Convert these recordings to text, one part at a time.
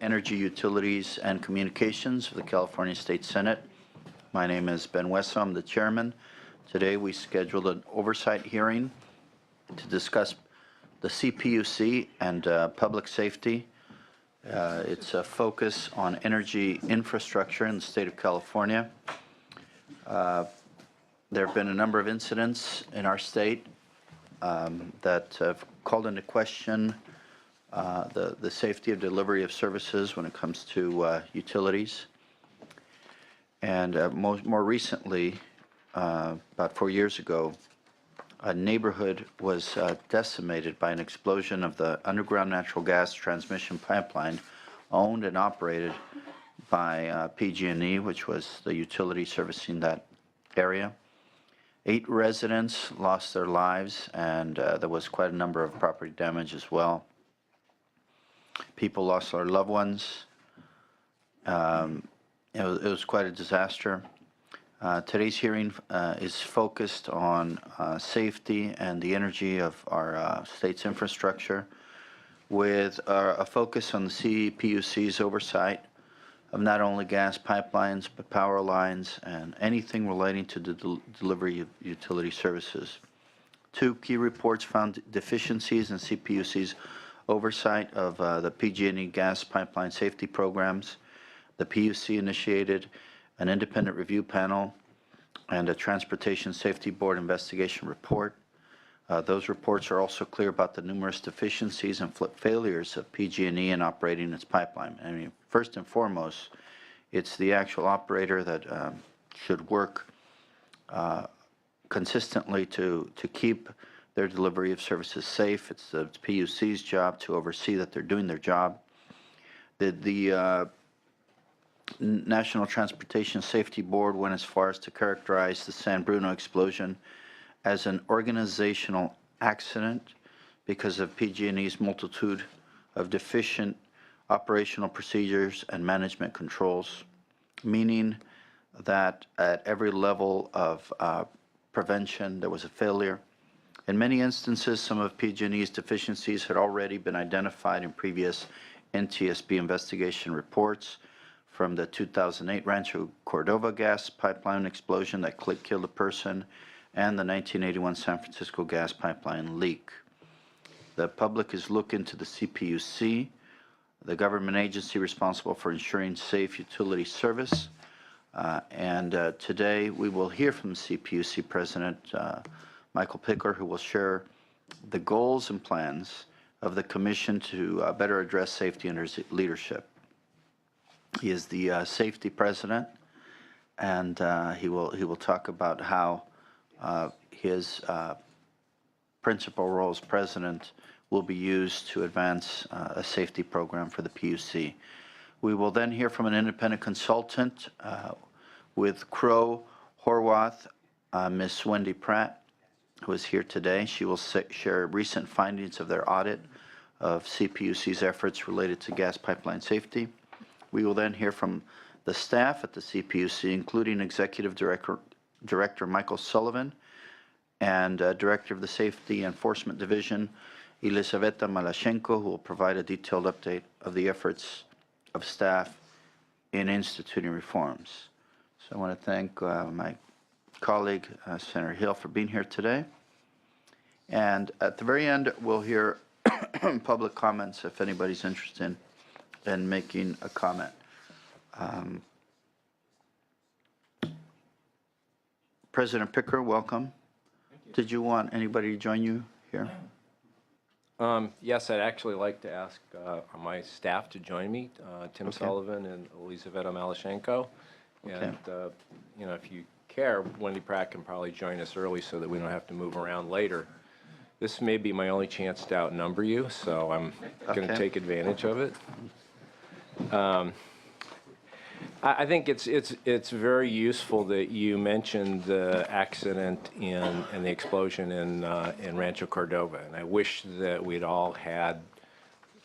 Energy, Utilities, and Communications of the California State Senate. My name is Ben Wessa. I'm the chairman. Today we scheduled an oversight hearing to discuss the CPUC and public safety. It's a focus on energy infrastructure in the state of California. There have been a number of incidents in our state that have called into question the safety of delivery of services when it comes to utilities. And more recently, about 4 years ago, a neighborhood was decimated by an explosion of the underground natural gas transmission pipeline owned and operated by PG&E, which was the utility servicing that area. 8 residents lost their lives, and there was quite a number of property damage as well. People lost their loved ones. It was quite a disaster. Today's hearing is focused on safety and the energy of our state's infrastructure, with a focus on the CPUC's oversight of not only gas pipelines but power lines and anything relating to the delivery of utility services. 2 key reports found deficiencies in CPUC's oversight of the PG&E gas pipeline safety programs. The PUC initiated an independent review panel and a Transportation Safety Board investigation report. Those reports are also clear about the numerous deficiencies and failures of PG&E in operating its pipeline. I mean, first and foremost, it's the actual operator that should work consistently to keep their delivery of services safe. It's the PUC's job to oversee that they're doing their job. The National Transportation Safety Board went as far as to characterize the San Bruno explosion as an organizational accident because of PG&E's multitude of deficient operational procedures and management controls, meaning that at every level of prevention there was a failure. In many instances, some of PG&E's deficiencies had already been identified in previous NTSB investigation reports, from the 2008 Rancho Cordova gas pipeline explosion that killed a person and the 1981 San Francisco gas pipeline leak. The public is looking to the CPUC, the government agency responsible for ensuring safe utility service. Today we will hear from the CPUC President Michael Pickler, who will share the goals and plans of the Commission to better address safety under his leadership. He is the safety president, and he will talk about how his principal role as president will be used to advance a safety program for the PUC. We will then hear from an independent consultant with Crowe Horwath, Ms. Wendy Pratt, who is here today. She will share recent findings of their audit of CPUC's efforts related to gas pipeline safety. We will then hear from the staff at the CPUC, including Executive Director Michael Sullivan and Director of the Safety Enforcement Division, Elisaveta Malashenko, who will provide a detailed update of the efforts of staff in instituting reforms. So I want to thank my colleague, Senator Hill, for being here today. And at the very end, we'll hear public comments if anybody's interested in making a comment. President Pickler, welcome. Did you want anybody to join you here? Yes, I'd actually like to ask my staff to join me, Tim Okay. Sullivan and Elisaveta Malashenko. Okay. And, you know, if you care, Wendy Pratt can probably join us early so that we don't have to move around later. This may be my only chance to outnumber you, so I'm going to take advantage of it. I think it's very useful that you mentioned the accident and the explosion in Rancho Cordova, and I wish that we'd all had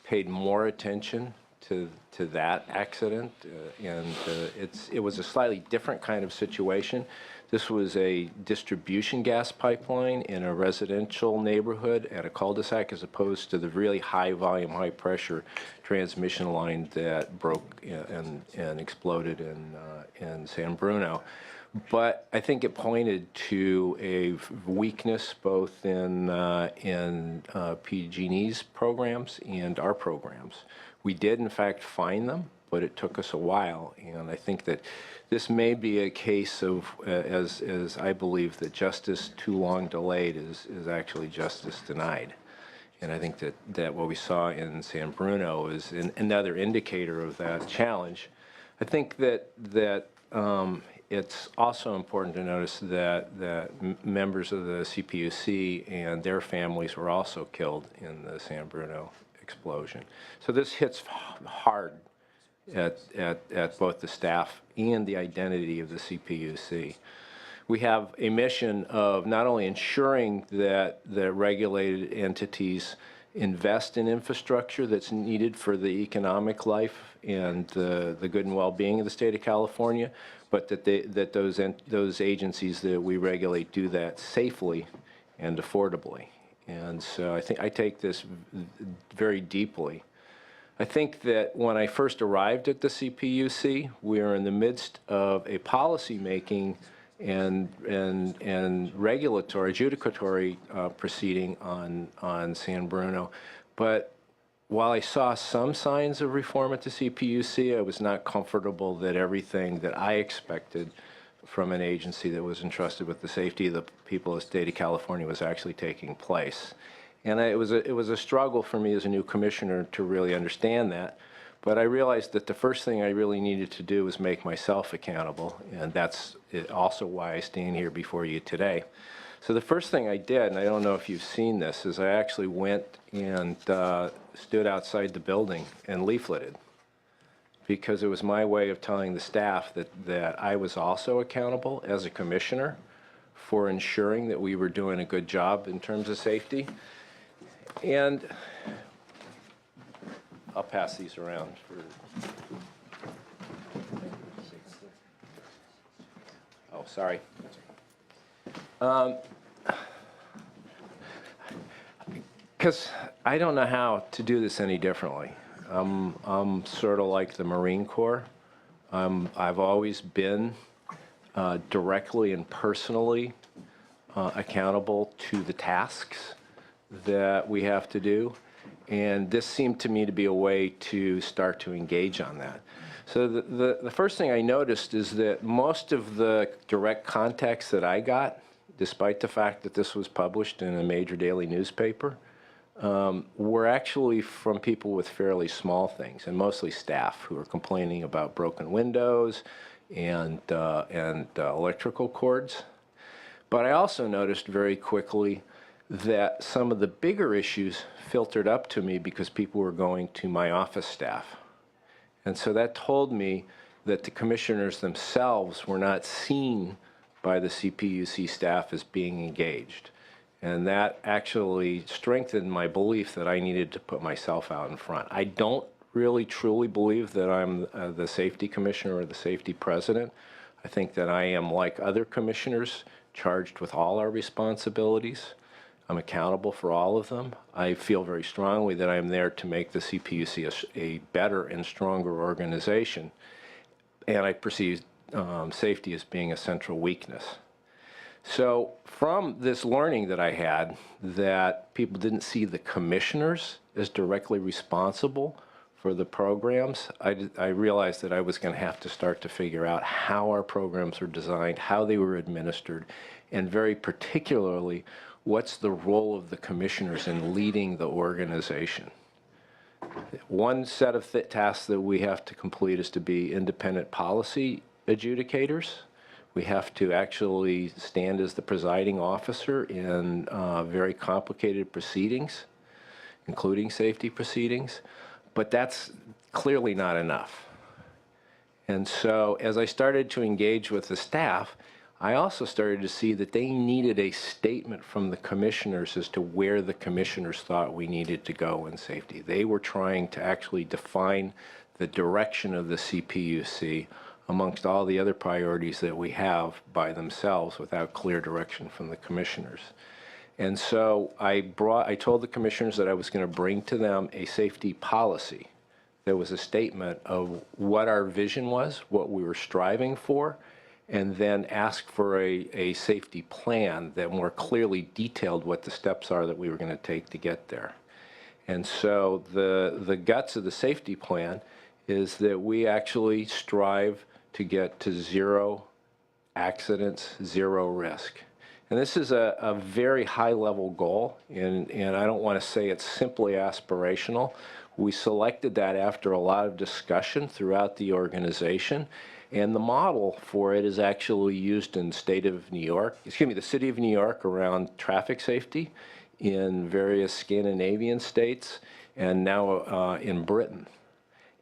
paid more attention to that accident. It was a slightly different kind of situation. This was a distribution gas pipeline in a residential neighborhood at a cul-de-sac, as opposed to the really high volume, high pressure transmission line that broke and exploded in San Bruno. But I think it pointed to a weakness both in PG&E's programs and our programs. We did, in fact, find them, but it took us a while. And I think that this may be a case of, as I believe, that justice too long delayed is actually justice denied. And I think that what we saw in San Bruno is another indicator of that challenge. I think that it's also important to notice that members of the CPUC and their families were also killed in the San Bruno explosion. So this hits hard at both the staff and the identity of the CPUC. We have a mission of not only ensuring that the regulated entities invest in infrastructure that's needed for the economic life and the good and well-being of the state of California, but that those agencies that we regulate do that safely and affordably. And so I think I take this very deeply. I think that when I first arrived at the CPUC, we were in the midst of a policy-making and regulatory, adjudicatory proceeding on San Bruno. But while I saw some signs of reform at the CPUC, I was not comfortable that everything that I expected from an agency that was entrusted with the safety of the people of the state of California was actually taking place. And it was a struggle for me as a new commissioner to really understand that. But I realized that the first thing I really needed to do was make myself accountable, and that's also why I stand here before you today. So the first thing I did, and I don't know if you've seen this, is I actually went and stood outside the building and leafleted, because it was my way of telling the staff that I was also accountable as a commissioner for ensuring that we were doing a good job in terms of safety. And I'll pass these around for. Oh, sorry. Because I don't know how to do this any differently. I'm sort of like the Marine Corps. I've always been directly and personally accountable to the tasks that we have to do. And this seemed to me to be a way to start to engage on that. So the first thing I noticed is that most of the direct contacts that I got, despite the fact that this was published in a major daily newspaper, were actually from people with fairly small things, and mostly staff who were complaining about broken windows and electrical cords. But I also noticed very quickly that some of the bigger issues filtered up to me because people were going to my office staff. And so that told me that the commissioners themselves were not seen by the CPUC staff as being engaged. And that actually strengthened my belief that I needed to put myself out in front. I don't really truly believe that I'm the safety commissioner or the safety president. I think that I am, like other commissioners, charged with all our responsibilities. I'm accountable for all of them. I feel very strongly that I'm there to make the CPUC a better and stronger organization. And I perceive safety as being a central weakness. So from this learning that I had, that people didn't see the commissioners as directly responsible for the programs, I realized that I was going to have to start to figure out how our programs were designed, how they were administered, and very particularly, what's the role of the commissioners in leading the organization. One set of tasks that we have to complete is to be independent policy adjudicators. We have to actually stand as the presiding officer in very complicated proceedings, including safety proceedings, but that's clearly not enough. And so as I started to engage with the staff, I also started to see that they needed a statement from the commissioners as to where the commissioners thought we needed to go in safety. They were trying to actually define the direction of the CPUC amongst all the other priorities that we have by themselves without clear direction from the commissioners. And so I told the commissioners that I was going to bring to them a safety policy. There was a statement of what our vision was, what we were striving for, and then ask for a safety plan that more clearly detailed what the steps are that we were going to take to get there. And so the guts of the safety plan is that we actually strive to get to zero accidents, zero risk. And this is a very high-level goal, and I don't want to say it's simply aspirational. We selected that after a lot of discussion throughout the organization, and the model for it is actually used in the city of New York around traffic safety, in various Scandinavian states, and now in Britain.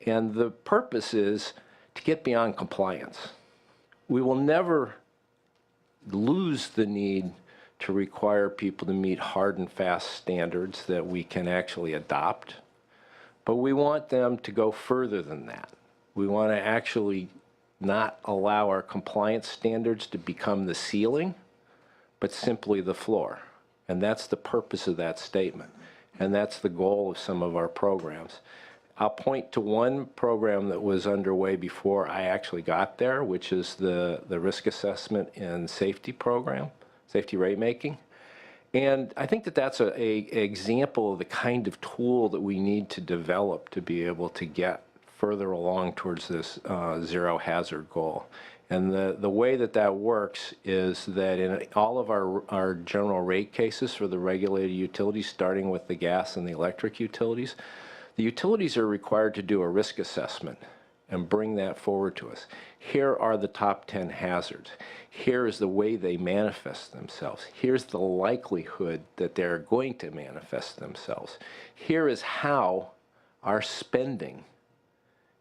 And the purpose is to get beyond compliance. We will never lose the need to require people to meet hard and fast standards that we can actually adopt, but we want them to go further than that. We want to actually not allow our compliance standards to become the ceiling, but simply the floor. And that's the purpose of that statement. And that's the goal of some of our programs. I'll point to one program that was underway before I actually got there, which is the risk assessment and safety program, safety rate making. And I think that that's an example of the kind of tool that we need to develop to be able to get further along towards this zero hazard goal. And the way that that works is that in all of our general rate cases for the regulated utilities, starting with the gas and the electric utilities, the utilities are required to do a risk assessment and bring that forward to us. Here are the top 10 hazards. Here is the way they manifest themselves. Here's the likelihood that they're going to manifest themselves. Here is how our spending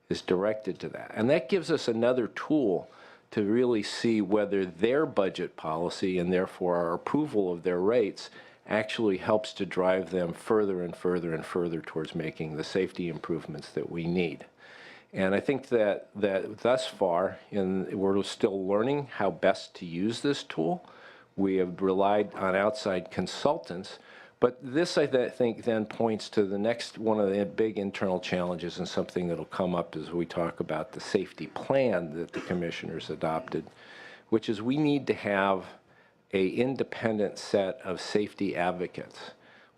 is directed to that. And that gives us another tool to really see whether their budget policy and therefore our approval of their rates actually helps to drive them further and further and further towards making the safety improvements that we need. And I think that thus far, we're still learning how best to use this tool. We have relied on outside consultants, but this, I think, then points to the next one of the big internal challenges, and something that'll come up as we talk about the safety plan that the commissioners adopted, which is we need to have an independent set of safety advocates.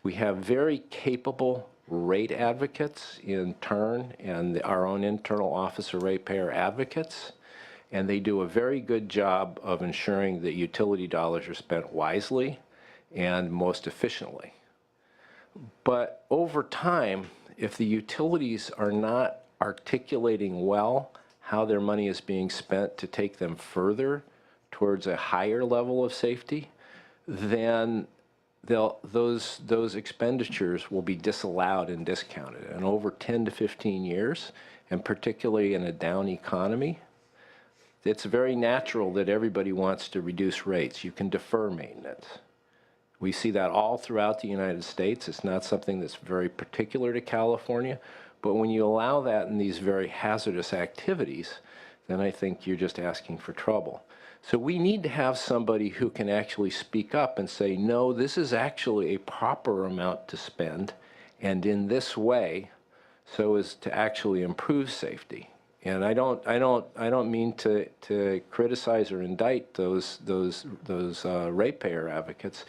We have very capable rate advocates in turn, and our own internal office of ratepayer advocates, and they do a very good job of ensuring that utility dollars are spent wisely and most efficiently. But over time, if the utilities are not articulating well how their money is being spent to take them further towards a higher level of safety, then those expenditures will be disallowed and discounted. And over 10 to 15 years, and particularly in a down economy, it's very natural that everybody wants to reduce rates. You can defer maintenance. We see that all throughout the United States. It's not something that's very particular to California, but when you allow that in these very hazardous activities, then I think you're just asking for trouble. So we need to have somebody who can actually speak up and say, no, this is actually a proper amount to spend, and in this way, so as to actually improve safety. And I don't mean to criticize or indict those ratepayer advocates.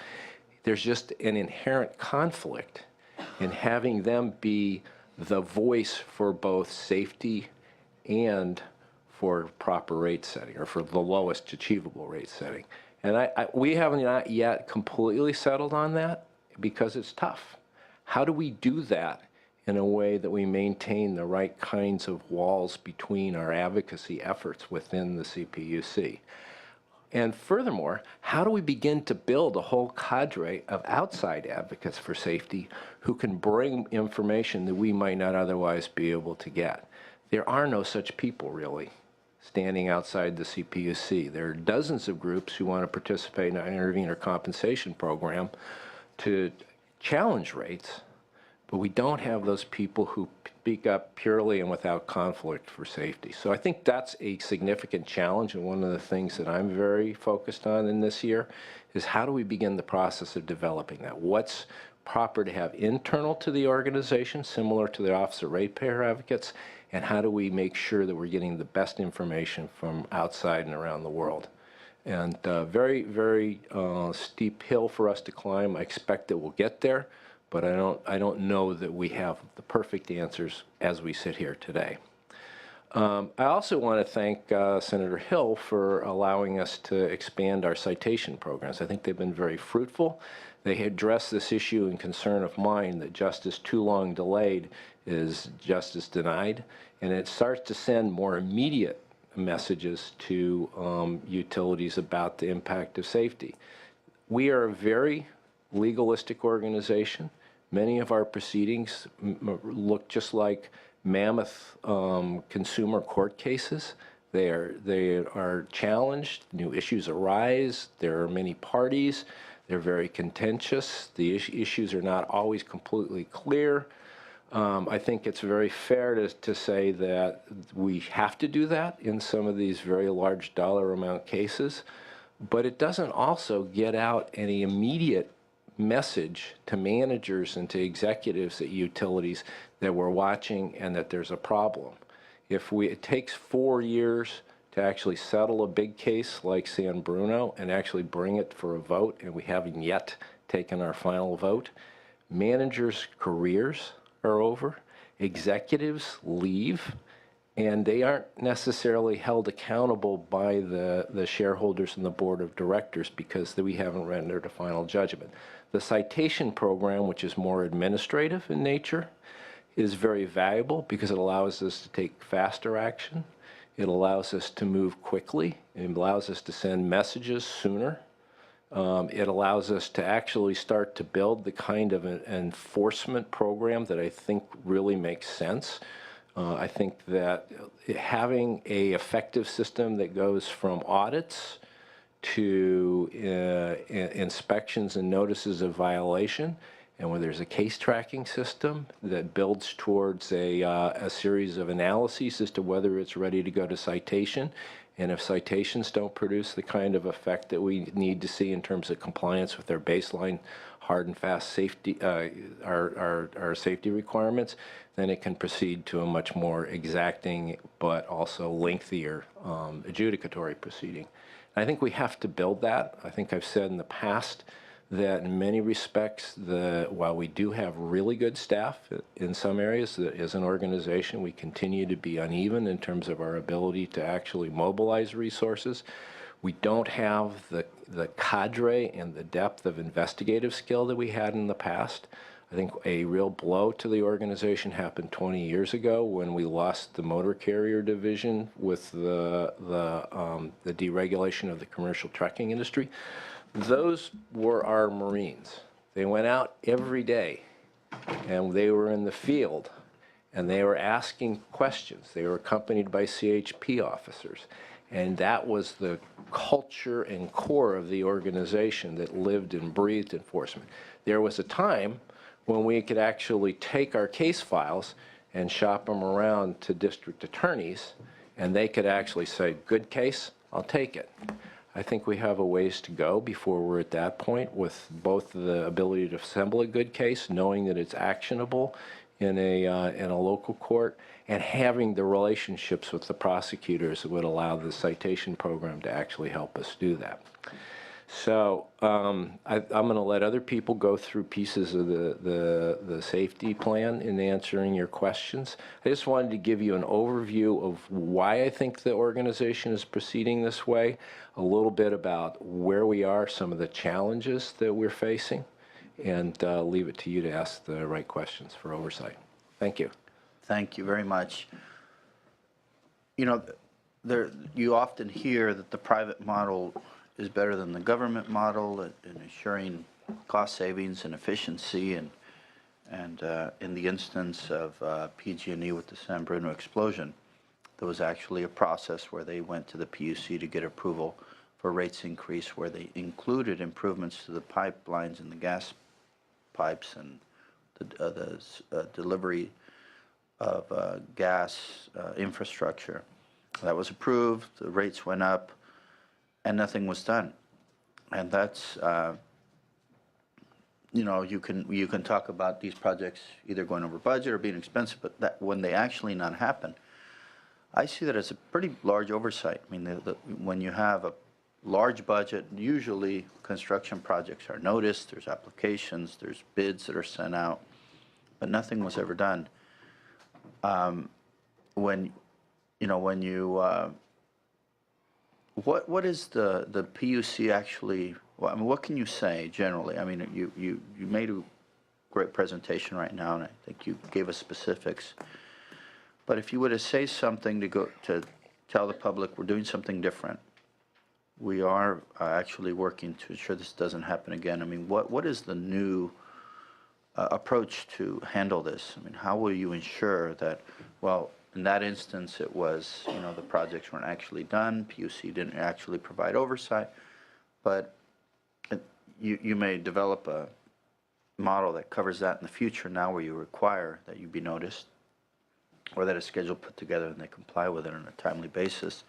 There's just an inherent conflict in having them be the voice for both safety and for proper rate setting, or for the lowest achievable rate setting. And we haven't not yet completely settled on that because it's tough. How do we do that in a way that we maintain the right kinds of walls between our advocacy efforts within the CPUC? And furthermore, how do we begin to build a whole cadre of outside advocates for safety who can bring information that we might not otherwise be able to get? There are no such people, really, standing outside the CPUC. There are dozens of groups who want to participate in an intervenor compensation program to challenge rates, but we don't have those people who speak up purely and without conflict for safety. So I think that's a significant challenge, and one of the things that I'm very focused on in this year is how do we begin the process of developing that? What's proper to have internal to the organization, similar to the Office of Ratepayer Advocates, and how do we make sure that we're getting the best information from outside and around the world? And very, very steep hill for us to climb. I expect that we'll get there, but I don't know that we have the perfect answers as we sit here today. I also want to thank Senator Hill for allowing us to expand our citation programs. I think they've been very fruitful. They address this issue and concern of mine that justice too long delayed is justice denied, and it starts to send more immediate messages to utilities about the impact of safety. We are a very legalistic organization. Many of our proceedings look just like mammoth consumer court cases. They are challenged, new issues arise, there are many parties, they're very contentious, the issues are not always completely clear. I think it's very fair to say that we have to do that in some of these very large dollar amount cases, but it doesn't also get out any immediate message to managers and to executives at utilities that we're watching and that there's a problem. It takes 4 years to actually settle a big case like San Bruno and actually bring it for a vote, and we haven't yet taken our final vote, managers' careers are over, executives leave, and they aren't necessarily held accountable by the shareholders and the board of directors because we haven't rendered a final judgment. The citation program, which is more administrative in nature, is very valuable because it allows us to take faster action. It allows us to move quickly. It allows us to send messages sooner. It allows us to actually start to build the kind of an enforcement program that I think really makes sense. I think that having an effective system that goes from audits to inspections and notices of violation, and where there's a case tracking system that builds towards a series of analyses as to whether it's ready to go to citation. And if citations don't produce the kind of effect that we need to see in terms of compliance with their baseline hard and fast safety, our safety requirements, then it can proceed to a much more exacting but also lengthier adjudicatory proceeding. And I think we have to build that. I think I've said in the past that in many respects, while we do have really good staff in some areas, that as an organization, we continue to be uneven in terms of our ability to actually mobilize resources. We don't have the cadre and the depth of investigative skill that we had in the past. I think a real blow to the organization happened 20 years ago when we lost the motor carrier division with the deregulation of the commercial trucking industry. Those were our Marines. They went out every day, and they were in the field, and they were asking questions. They were accompanied by CHP officers, and that was the culture and core of the organization that lived and breathed enforcement. There was a time when we could actually take our case files and shop them around to district attorneys, and they could actually say, good case, I'll take it. I think we have a ways to go before we're at that point with both the ability to assemble a good case, knowing that it's actionable in a local court, and having the relationships with the prosecutors that would allow the citation program to actually help us do that. So I'm going to let other people go through pieces of the safety plan in answering your questions. I just wanted to give you an overview of why I think the organization is proceeding this way, a little bit about where we are, some of the challenges that we're facing, and leave it to you to ask the right questions for oversight. Thank you. Thank you very much. You know, you often hear that the private model is better than the government model in ensuring cost savings and efficiency, and in the instance of PG&E with the San Bruno explosion, there was actually a process where they went to the PUC to get approval for rates increase, where they included improvements to the pipelines and the gas pipes and delivery of gas infrastructure. That was approved, the rates went up, and nothing was done. And that's, you can talk about these projects either going over budget or being expensive, but that, when they actually not happen, I see that as a pretty large oversight. I mean, when you have a large budget, usually construction projects are noticed, there's applications, there's bids that are sent out, but nothing was ever done. When you, what is the PUC actually, well, I mean, what can you say generally? I mean, you made a great presentation right now, and I think you gave us specifics. But if you were to say something to tell the public we're doing something different, we are actually working to ensure this doesn't happen again. I mean, what is the new approach to handle this? I mean, how will you ensure that, well, in that instance, it was, the projects weren't actually done, PUC didn't actually provide oversight, but you may develop a model that covers that in the future now where you require that you be noticed or that a schedule put together and they comply with it on a timely basis.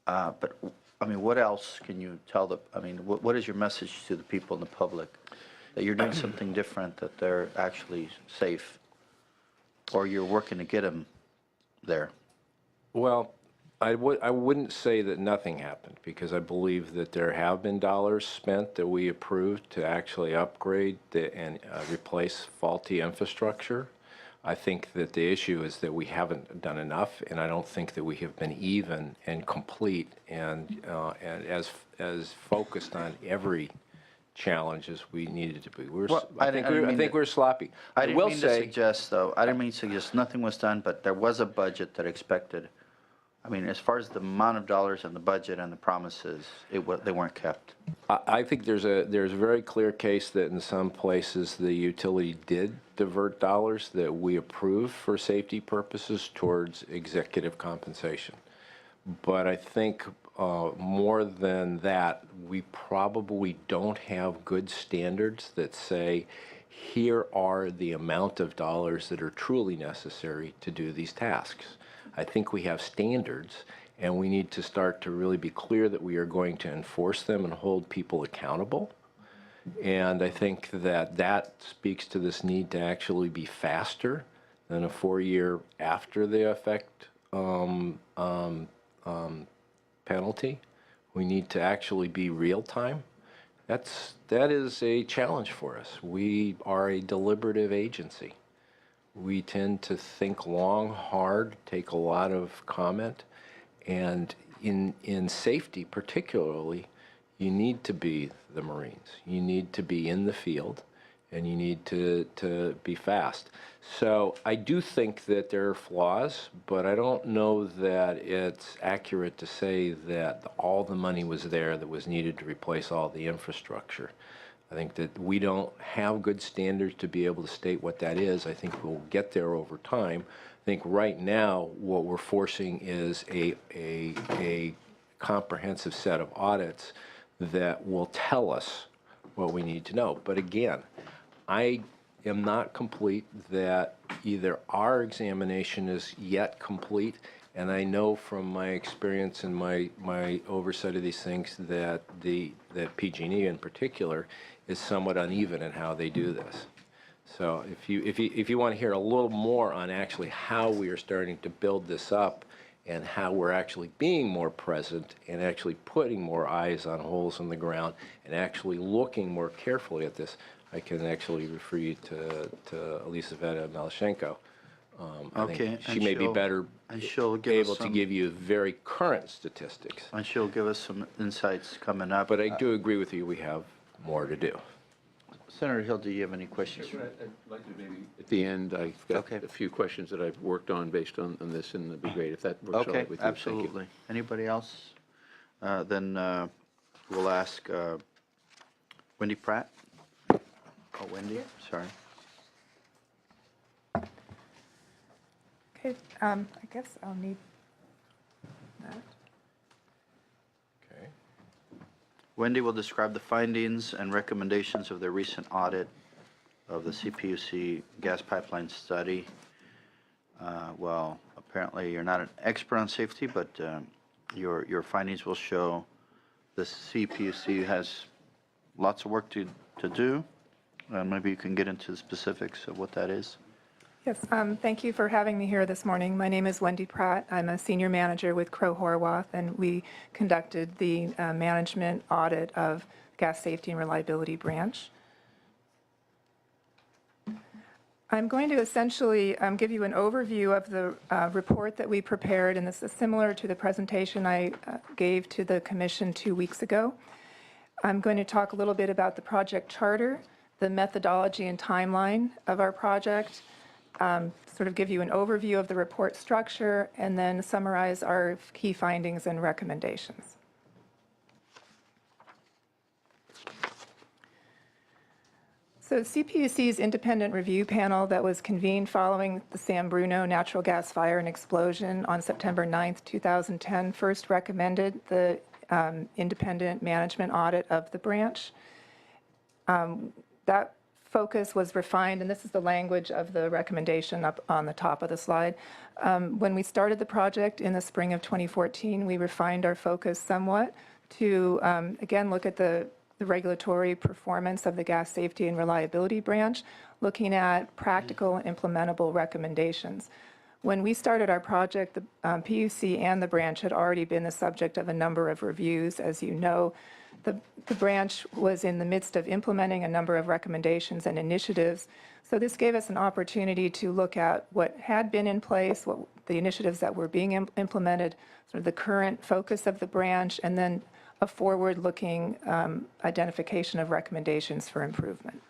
But, I mean, what else can you tell what is your message to the people in the public? That you're doing something different, that they're actually safe, or you're working to get them there? Well, I wouldn't say that nothing happened, because I believe that there have been dollars spent that we approved to actually upgrade and replace faulty infrastructure. I think that the issue is that we haven't done enough, and I don't think that we have been even and complete and as focused on every challenge as we needed to be. I think we're sloppy. I didn't mean to suggest nothing was done, but there was a budget that expected. I mean, as far as the amount of dollars and the budget and the promises, they weren't kept. I think there's a very clear case that in some places the utility did divert dollars that we approved for safety purposes towards executive compensation. But I think more than that, we probably don't have good standards that say, here are the amount of dollars that are truly necessary to do these tasks. I think we have standards, and we need to start to really be clear that we are going to enforce them and hold people accountable. And I think that speaks to this need to actually be faster than a 4-year after the effect penalty. We need to actually be real time. That is a challenge for us. We are a deliberative agency. We tend to think long, hard, take a lot of comment, and in safety particularly, you need to be the Marines. You need to be in the field, and you need to be fast. So I do think that there are flaws, but I don't know that it's accurate to say that all the money was there that was needed to replace all the infrastructure. I think that we don't have good standards to be able to state what that is. I think we'll get there over time. I think right now what we're forcing is a comprehensive set of audits that will tell us what we need to know. But again, I am not complete that either our examination is yet complete, and I know from my experience and my oversight of these things that that PG&E in particular is somewhat uneven in how they do this. So if you want to hear a little more on actually how we are starting to build this up and how we're actually being more present and actually putting more eyes on holes in the ground and actually looking more carefully at this, I can actually refer you to Elisaveta Malyshenko. I think she may be better able to give you very current statistics. And she'll give us some insights coming up. But I do agree with you, we have more to do. Senator Hill, do you have any questions? Sure, I'd like to maybe, at the end, I've got a few questions that I've worked on based on this, and it'd be great if that works all right with you. Absolutely. Anybody else? Then we'll ask Wendy Pratt. Oh, Wendy, sorry. Okay, I guess I'll need that. Okay. Wendy will describe the findings and recommendations of the recent audit of the CPUC gas pipeline study. Well, apparently you're not an expert on safety, but your findings will show the CPUC has lots of work to do. Maybe you can get into the specifics of what that is. Yes, thank you for having me here this morning. My name is Wendy Pratt. I'm a senior manager with Crow Horwath, and we conducted the management audit of Gas Safety and Reliability Branch. I'm going to essentially give you an overview of the report that we prepared, and this is similar to the presentation I gave to the Commission 2 weeks ago. I'm going to talk a little bit about the project charter, the methodology and timeline of our project, sort of give you an overview of the report structure, and then summarize our key findings and recommendations. So CPUC's independent review panel that was convened following the San Bruno natural gas fire and explosion on September 9th, 2010, first recommended the independent management audit of the branch. That focus was refined, and this is the language of the recommendation up on the top of the slide. When we started the project in the spring of 2014, we refined our focus somewhat to, again, look at the regulatory performance of the Gas Safety and Reliability Branch, looking at practical and implementable recommendations. When we started our project, the PUC and the branch had already been the subject of a number of reviews. As you know, the branch was in the midst of implementing a number of recommendations and initiatives. So this gave us an opportunity to look at what had been in place, what the initiatives that were being implemented, sort of the current focus of the branch, and then a forward-looking identification of recommendations for improvement.